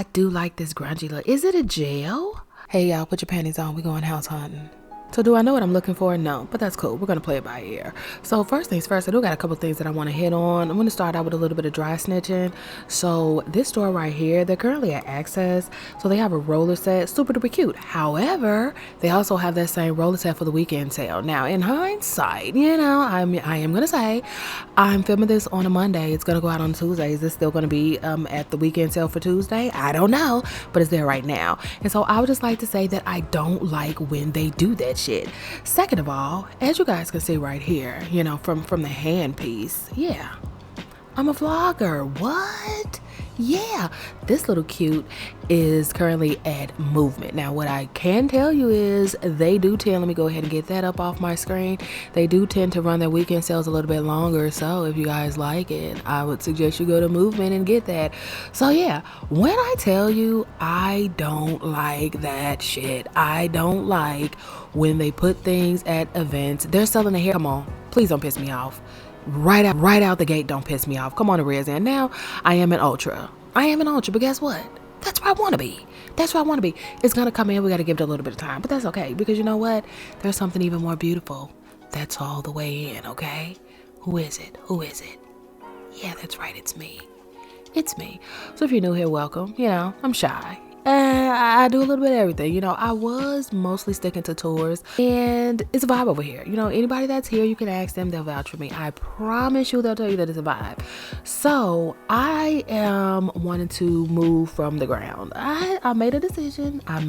I do like this grungy look. Is it a jail? Hey y'all, put your panties on. We going house hunting. So do I know what I'm looking for? No, but that's cool. We're going to play it by ear. So first things first, I do got a couple things that I want to hit on. I'm going to start out with a little bit of dry snitching. So this store right here, they're currently at Access. So they have a roller set, super duper cute. However, they also have that same roller set for the weekend sale. Now in hindsight, you know, I am going to say I'm filming this on a Monday. It's going to go out on Tuesday. Is this still going to be at the weekend sale for Tuesday? I don't know, but it's there right now. And so I would just like to say that I don't like when they do that shit. Second of all, as you guys can see right here, you know, from the hand piece, yeah, I'm a vlogger. What? Yeah, this little cute is currently at Movement. Now, what I can tell you is they do tend, let me go ahead and get that up off my screen. They do tend to run their weekend sales a little bit longer. So if you guys like it, I would suggest you go to Movement and get that. So yeah, when I tell you I don't like that shit, I don't like when they put things at events. They're selling the hair. Come on, please don't piss me off. Right out the gate, don't piss me off. Come on to Riz. And now I am an ultra, but guess what? That's where I want to be. It's going to come in. We got to give it a little bit of time, but that's okay. Because you know what? There's something even more beautiful. That's all the way in. Okay. Who is it? Yeah, that's right. It's me. So if you're new here, welcome. You know, I'm shy. I do a little bit of everything. You know, I was mostly sticking to tours, and it's a vibe over here. You know, anybody that's here, you can ask them, they'll vouch for me. I promise you, they'll tell you that it's a vibe. So I am wanting to move from the ground. I made a decision. I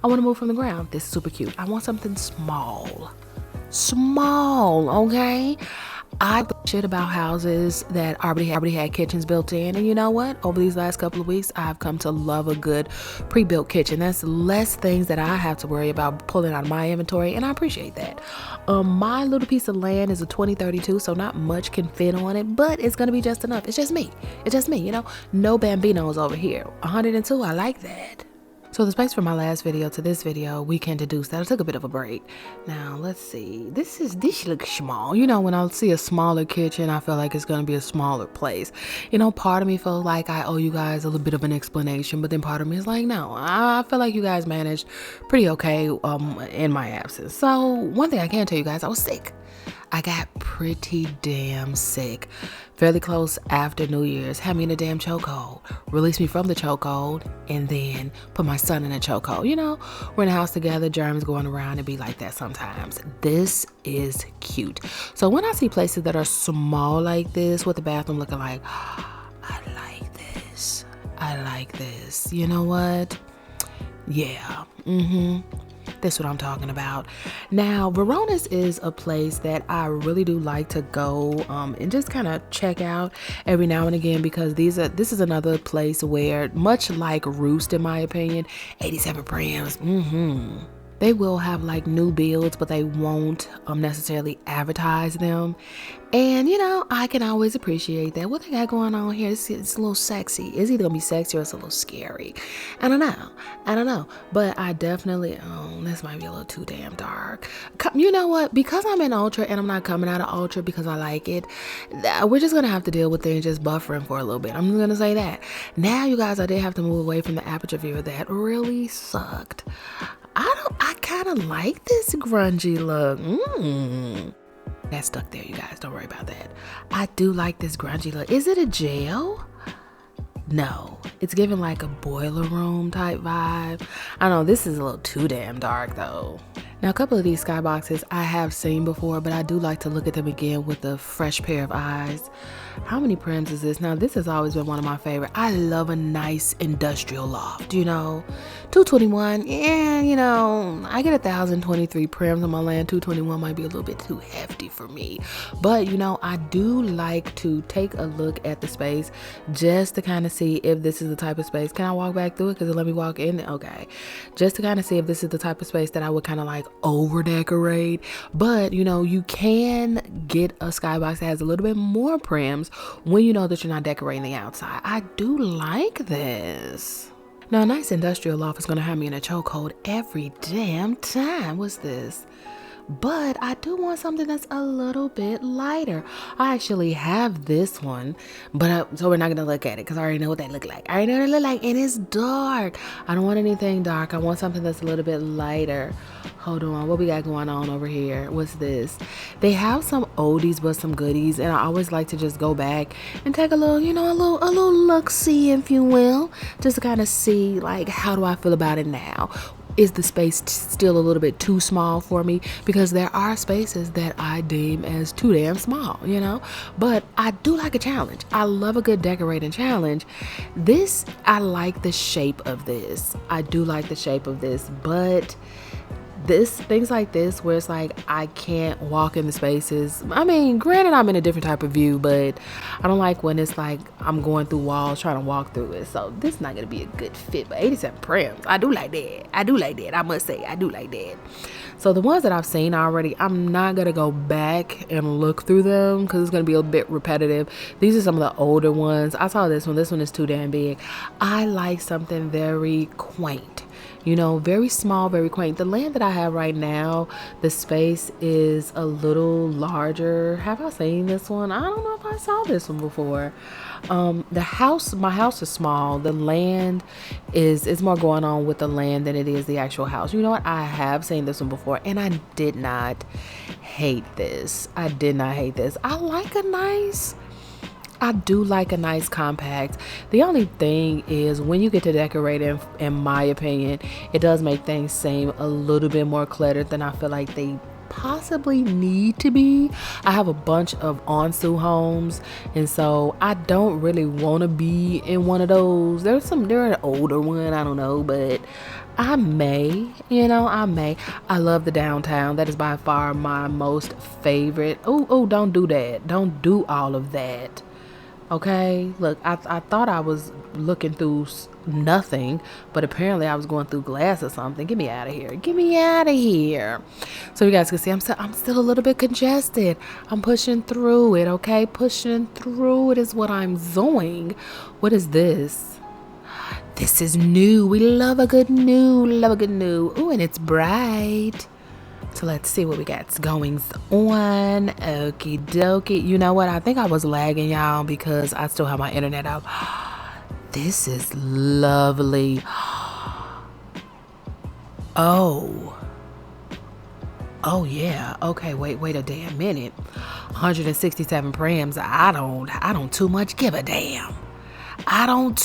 want to move from the ground. This is super cute. I want something small, okay? I shit about houses that already had kitchens built in, and you know what? Over these last couple of weeks, I've come to love a good pre-built kitchen. That's less things that I have to worry about pulling out of my inventory, and I appreciate that. My little piece of land is a 2032, so not much can fit on it, but it's gonna be just enough. It's just me, you know? No Bambinos over here. 102, I like that. So the space from my last video to this video, we can deduce that I took a bit of a break. Now, let's see. This looks small. You know, when I see a smaller kitchen, I feel like it's going to be a smaller place. You know, part of me feels like I owe you guys a little bit of an explanation, but then part of me is like, no, I feel like you guys managed pretty okay in my absence. So one thing I can tell you guys, I was sick. I got pretty damn sick. Fairly close after New Year's, had me in a damn chokehold, released me from the chokehold, and then put my son in a chokehold. You know, we're in the house together, germs going around, and be like that sometimes. This is cute. So when I see places that are small like this, with the bathroom looking like, I like this. You know what? Yeah. That's what I'm talking about. Now, Verona's is a place that I really do like to go and just kind of check out every now and again, because this is another place where, much like Roost, in my opinion, 87 Prims, they will have like new builds, but they won't necessarily advertise them. And you know, I can always appreciate that. What they got going on here, it's a little sexy. It's either gonna be sexy or it's a little scary. I don't know. But I definitely, this might be a little too damn dark. You know what? Because I'm in Ultra and I'm not coming out of Ultra because I like it, we're just gonna have to deal with things just buffering for a little bit. I'm just gonna say that. Now, you guys, I did have to move away from the aperture viewer. That really sucked. I kind of like this grungy look. That's stuck there, you guys. Don't worry about that. I do like this grungy look. Is it a jail? No, it's giving like a boiler room type vibe. I know this is a little too damn dark though. Now, a couple of these skyboxes I have seen before, but I do like to look at them again with a fresh pair of eyes. How many prims is this? Now, this has always been one of my favorite. I love a nice industrial loft, you know. 221, yeah, you know, I get 1,023 prims on my land. 221 might be a little bit too hefty for me. But, you know, I do like to take a look at the space just to kind of see if this is the type of space. Can I walk back through it? Because it let me walk in. Okay. Just to kind of see if this is the type of space that I would kind of like over decorate. But, you know, you can get a skybox that has a little bit more prims when you know that you're not decorating the outside. I do like this. Now, a nice industrial loft is going to have me in a chokehold every damn time. What's this? but I do want something that's a little bit lighter. I actually have this one, but so we're not gonna look at it because I already know what they look like. I already know what they look like, and it's dark. I don't want anything dark. I want something that's a little bit lighter. Hold on, what we got going on over here? What's this? They have some oldies but some goodies, and I always like to just go back and take a little, a little look-see, if you will, just to kind of see, like, how do I feel about it now? Is the space still a little bit too small for me? Because there are spaces that I deem as too damn small, but I do like a challenge. I love a good decorating challenge. I like the shape of this. I do like the shape of this, but things like this where it's like I can't walk in the spaces. I mean, granted, I'm in a different type of view, but I don't like when it's like I'm going through walls trying to walk through it. So this is not gonna be a good fit. But 87 prims, I do like that. I must say, I do like that. So the ones that I've seen already, I'm not gonna go back and look through them because it's gonna be a bit repetitive. These are some of the older ones. I saw this one. This one is too damn big. I like something very quaint. Very small, very quaint. The land that I have right now, the space is a little larger. Have I seen this one? I don't know if I saw this one before. My house is small. The land is more going on with the land than it is the actual house. You know what? I have seen this one before, and I did not hate this. I do like a nice compact. The only thing is when you get to decorating, in my opinion, it does make things seem a little bit more cluttered than I feel like they possibly need to be. I have a bunch of Onsu homes, and so I don't really want to be in one of those. They're an older one, I don't know, but I may. I love the downtown. That is by far my most favorite. Oh, don't do that. Don't do all of that. Okay, look, I thought I was looking through nothing, but apparently I was going through glass or something. Get me out of here. So you guys can see I'm still a little bit congested. I'm pushing through it, okay? Pushing through it is what I'm doing. What is this? This is new. We love a good new. Ooh, and it's bright. So let's see what we got going on. Okie dokie. You know what? I think I was lagging, y'all, because I still have my internet up. This is lovely. Oh yeah. Okay, wait a damn minute. 167 prims. I don't too much give a damn. And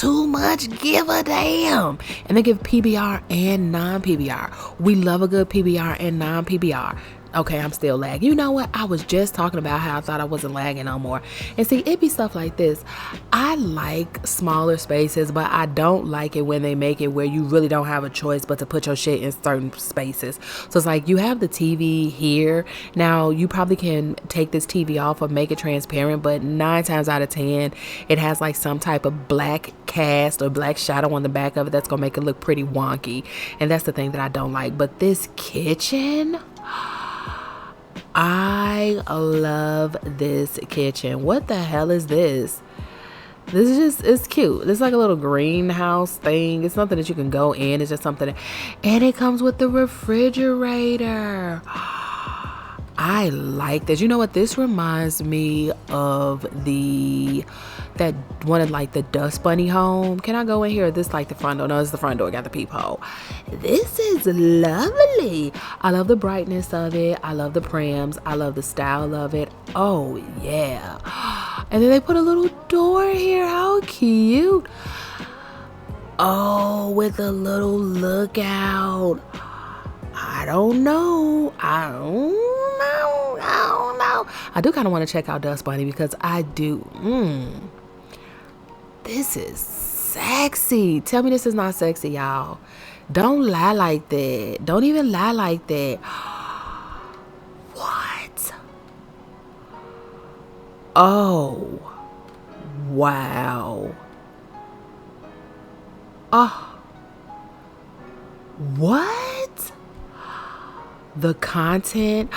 they give PBR and non-PBR. We love a good PBR and non-PBR. Okay, I'm still lagging. You know what? I was just talking about how I thought I wasn't lagging no more. And see, it be stuff like this. I like smaller spaces, but I don't like it when they make it where you really don't have a choice but to put your shit in certain spaces. So it's like you have the TV here. Now, you probably can take this TV off or make it transparent, but 9 times out of 10, it has like some type of black cast or black shadow on the back of it that's gonna make it look pretty wonky. And that's the thing that I don't like. But this kitchen, I love this kitchen. What the hell is this? It's cute. It's like a little greenhouse thing. It's something that you can go in. It's just something and it comes with the refrigerator. I like this. You know what? This reminds me of that one of like the Dust Bunny home. Can I go in here? This like the front door? No, it's the front door. Got the peephole. This is lovely. I love the brightness of it. I love the prims. I love the style of it. Oh yeah. And then they put a little door here. How cute. Oh, with a little lookout. I don't know. I do kind of want to check out Dust Bunny because I do. This is sexy. Tell me this is not sexy, y'all. Don't lie like that. Don't even lie like that. What? Oh. Wow. Oh. What? The content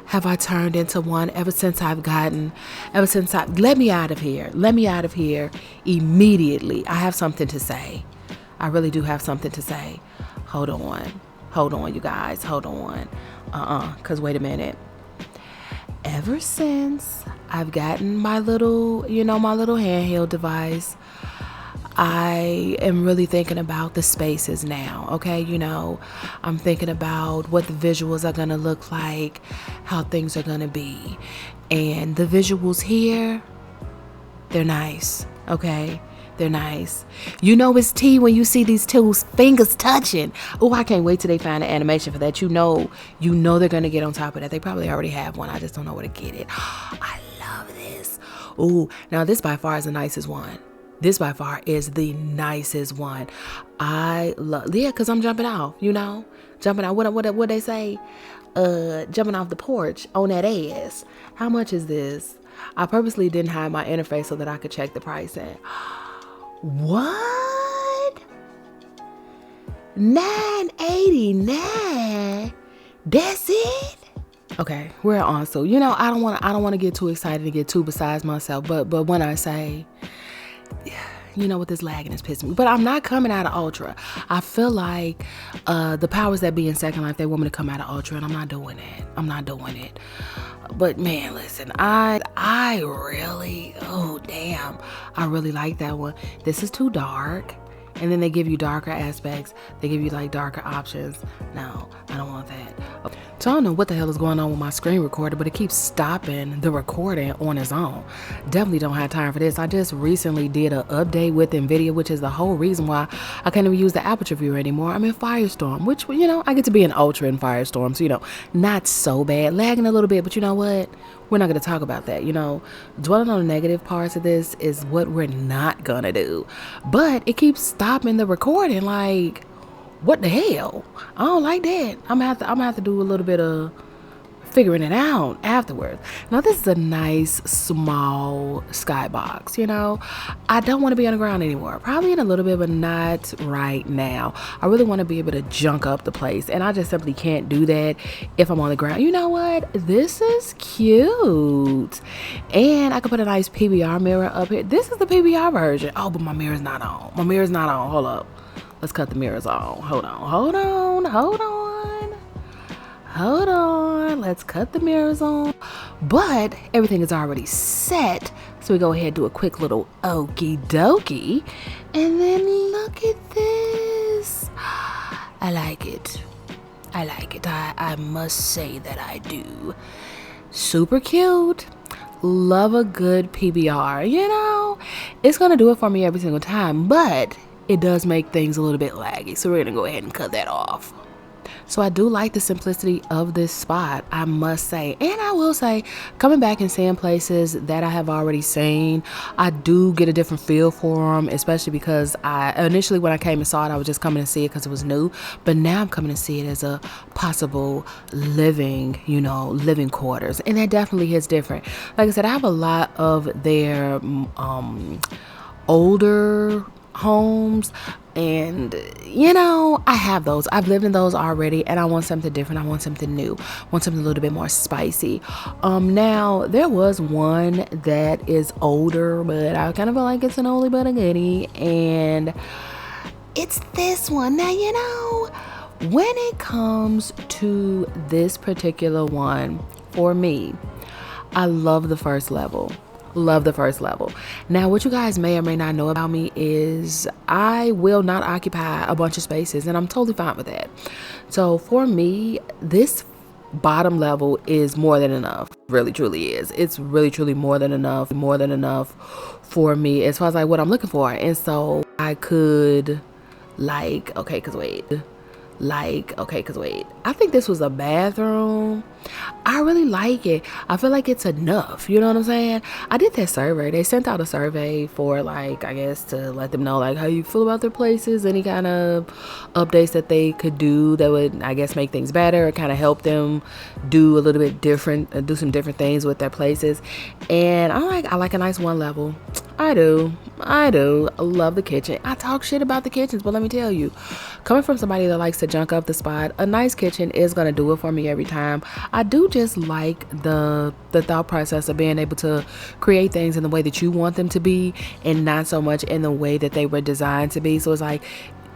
have I turned into one ever since let me out of here immediately. I have something to say. I really do have something to say. Hold on. Hold on, you guys, hold on. Because wait a minute. Ever since I've gotten my little, my little handheld device, I am really thinking about the spaces now, okay? I'm thinking about what the visuals are gonna look like, how things are gonna be. And the visuals here, they're nice, okay? They're nice. It's tea when you see these two fingers touching. Oh, I can't wait till they find an animation for that. You know they're gonna get on top of that. They probably already have one. I just don't know where to get it. I love this. Oh, now this by far is the nicest one. This by far is the nicest one. I love, because I'm jumping off, jumping out. What they say? Jumping off the porch on that ass. How much is this? I purposely didn't hide my interface so that I could check the pricing. What? $9.89. That's it? Okay, we're on. So I don't want to get too excited and get too besides myself. But when I say, with this lagging is pissing me. But I'm not coming out of Ultra. I feel like the powers that be in Second Life, they want me to come out of Ultra, and I'm not doing it. But man, listen, I really, I really like that one. This is too dark. And then they give you darker aspects. They give you like darker options. No, I don't want that. So I don't know what the hell is going on with my screen recorder, but it keeps stopping the recording on its own. Definitely don't have time for this. I just recently did an update with NVIDIA, which is the whole reason why I can't even use the aperture viewer anymore. I'm in Firestorm, which, I get to be in Ultra in Firestorm. So, not so bad. Lagging a little bit, but you know what? We're not going to talk about that. Dwelling on the negative parts of this is what we're not going to do. But it keeps stopping the recording. Like, what the hell? I don't like that. I'm gonna have to do a little bit of figuring it out afterwards. Now, this is a nice, small skybox, I don't want to be on the ground anymore. Probably in a little bit, but not right now. I really want to be able to junk up the place, and I just simply can't do that if I'm on the ground. You know what? This is cute. And I could put a nice PBR mirror up here. This is the PBR version. Oh, but my mirror's not on. Hold up. Let's cut the mirrors on. Hold on. Let's cut the mirrors on. But everything is already set. So we go ahead and do a quick little okie dokie. And then look at this. I like it. I must say that I do. Super cute. Love a good PBR. It's going to do it for me every single time. But it does make things a little bit laggy. So we're going to go ahead and cut that off. So I do like the simplicity of this spot, I must say. And I will say, coming back and seeing places that I have already seen, I do get a different feel for them, especially because initially when I came and saw it, I was just coming to see it because it was new. But now I'm coming to see it as a possible living quarters. And that definitely is different. Like I said, I have a lot of their older homes, and I have those. I've lived in those already, and I want something different. I want something new. I want something a little bit more spicy. Now there was one that is older, but I kind of feel like it's an oldie but a goodie, and it's this one. Now when it comes to this particular one, for me, I love the first level. Now, what you guys may or may not know about me is I will not occupy a bunch of spaces, and I'm totally fine with that. So for me, this bottom level is more than enough. Really truly is. It's really truly more than enough for me as far as like what I'm looking for. And so I could okay, cause wait, I think this was a bathroom. I really like it. I feel like it's enough. You know what I'm saying? I did that survey. They sent out a survey for I guess to let them know how you feel about their places, any kind of updates that they could do that would, I guess, make things better, or kind of help them do a little bit different, do some different things with their places. And I like a nice one level. I do. I love the kitchen. I talk shit about the kitchens, but let me tell you, coming from somebody that likes to junk up the spot, a nice kitchen is going to do it for me every time. I do just like the thought process of being able to create things in the way that you want them to be, and not so much in the way that they were designed to be. So it's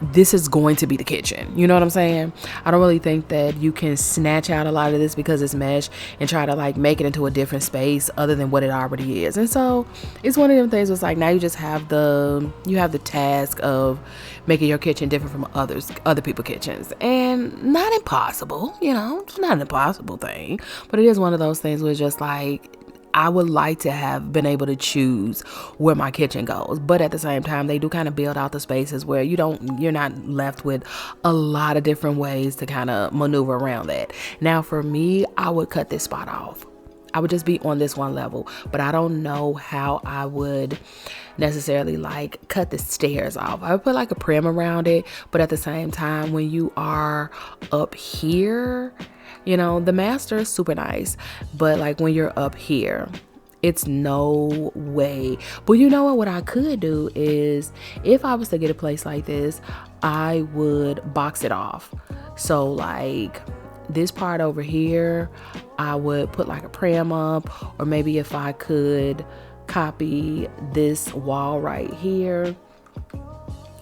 this is going to be the kitchen. You know what I'm saying? I don't really think that you can snatch out a lot of this because it's mesh and try to like make it into a different space other than what it already is. And so it's one of them things. It's like now you just have the task of making your kitchen different from other people's kitchens, and not impossible. You know, it's not an impossible thing, but it is one of those things where it's just like, I would like to have been able to choose where my kitchen goes, but at the same time, they do kind of build out the spaces where you're not left with a lot of different ways to kind of maneuver around that. Now, for me, I would cut this spot off. I would just be on this one level, but I don't know how I would necessarily like cut the stairs off. I would put like a prim around it, but at the same time, when you are up here, you know, the master is super nice, but like when you're up here, it's no way. But you know what I could do is, if I was to get a place like this, I would box it off. So like this part over here, I would put like a pram up, or maybe if I could copy this wall right here.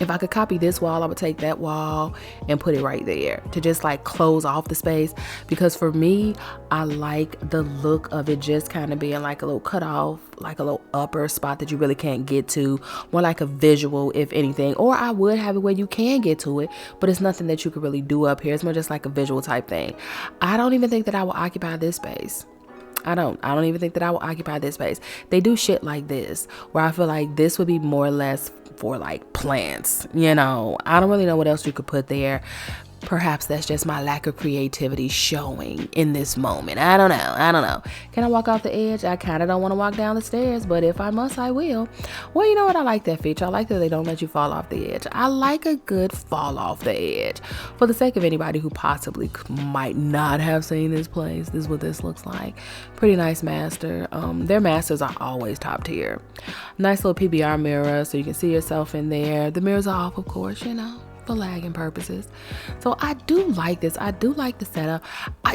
If I could copy this wall, I would take that wall and put it right there to just like close off the space. Because for me, I like the look of it just kind of being like a little cut off, like a little upper spot that you really can't get to. More like a visual, if anything. Or I would have it where you can get to it, but it's nothing that you could really do up here. It's more just like a visual type thing. I don't even think that I will occupy this space. I don't even think that I will occupy this space. They do shit like this where I feel like this would be more or less for like plants, you know. I don't really know what else you could put there. Perhaps that's just my lack of creativity showing in this moment. I don't know. Can I walk off the edge? I kind of don't want to walk down the stairs, but if I must, I will. Well, you know what? I like that feature. I like that they don't let you fall off the edge. I like a good fall off the edge. For the sake of anybody who possibly might not have seen this place, this is what this looks like. Pretty nice master. Their masters are always top tier. Nice little PBR mirror so you can see yourself in there. The mirrors are off, of course, you know, for lagging purposes. So I do like this. I do like the setup.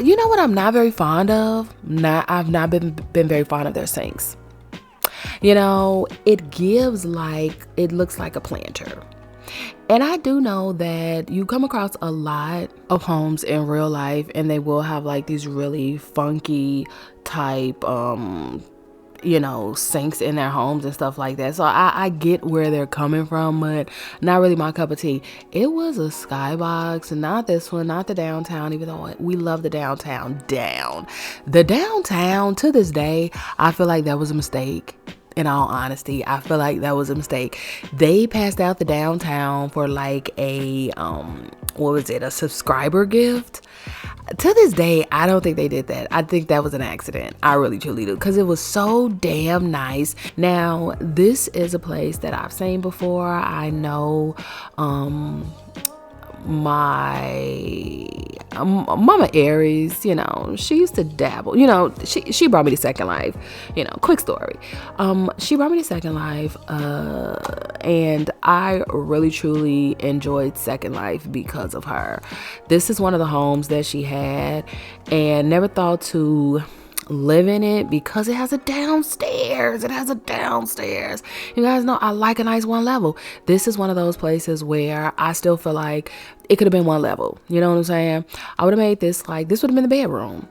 You know what I'm not very fond of? I've not been very fond of their sinks. You know, it gives like, it looks like a planter. And I do know that you come across a lot of homes in real life and they will have like these really funky type you know, sinks in their homes and stuff like that. So I get where they're coming from, but not really my cup of tea. It was a skybox, not this one, not the downtown, even though we love the downtown. The downtown, to this day, I feel like that was a mistake. In all honesty, I feel like that was a mistake. They passed out the downtown for like a what was it, a subscriber gift. To this day, I don't think they did that. I think that was an accident. I really truly do, because it was so damn nice. Now, this is a place that I've seen before. I know my mama Aries, you know, she used to dabble, you know, she brought me to Second Life, you know, quick story. She brought me to Second Life, and I really truly enjoyed Second Life because of her. This is one of the homes that she had, and never thought to live in it because it has a downstairs. You guys know I like a nice one level. This is one of those places where I still feel like it could have been one level. You know what I'm saying? I would have made this like, this would have been the bedroom.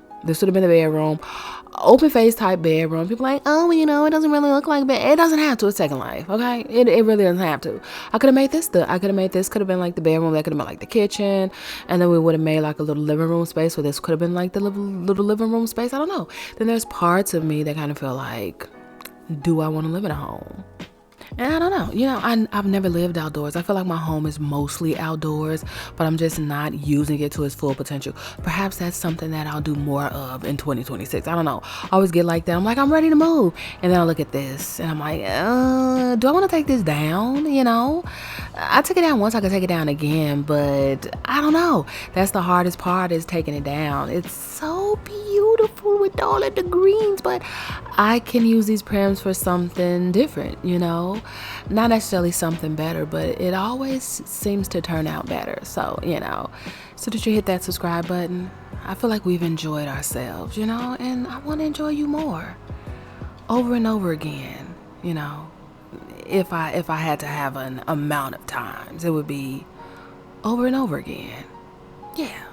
Open face type bedroom. People like, oh, you know, it doesn't really look like bed. It doesn't have to. It's Second Life, okay? It really doesn't have to. I could have made this could have been like the bedroom. That could have been like the kitchen, and then we would have made like a little living room space. So this could have been like the little living room space. I don't know. Then there's parts of me that kind of feel like, do I want to live in a home? And I don't know, you know, I've never lived outdoors. I feel like my home is mostly outdoors, but I'm just not using it to its full potential. Perhaps that's something that I'll do more of in 2026. I don't know. I always get like that. I'm like, I'm ready to move. And then I look at this and I'm like, do I want to take this down? You know, I took it down once. I could take it down again, but I don't know. That's the hardest part, is taking it down. It's so beautiful with all of the greens, but I can use these prams for something different, you know, not necessarily something better, but it always seems to turn out better. So, you know, so did you hit that subscribe button? I feel like we've enjoyed ourselves, you know, and I want to enjoy you more over and over again. You know, if I had to have an amount of times, it would be over and over again. Yeah.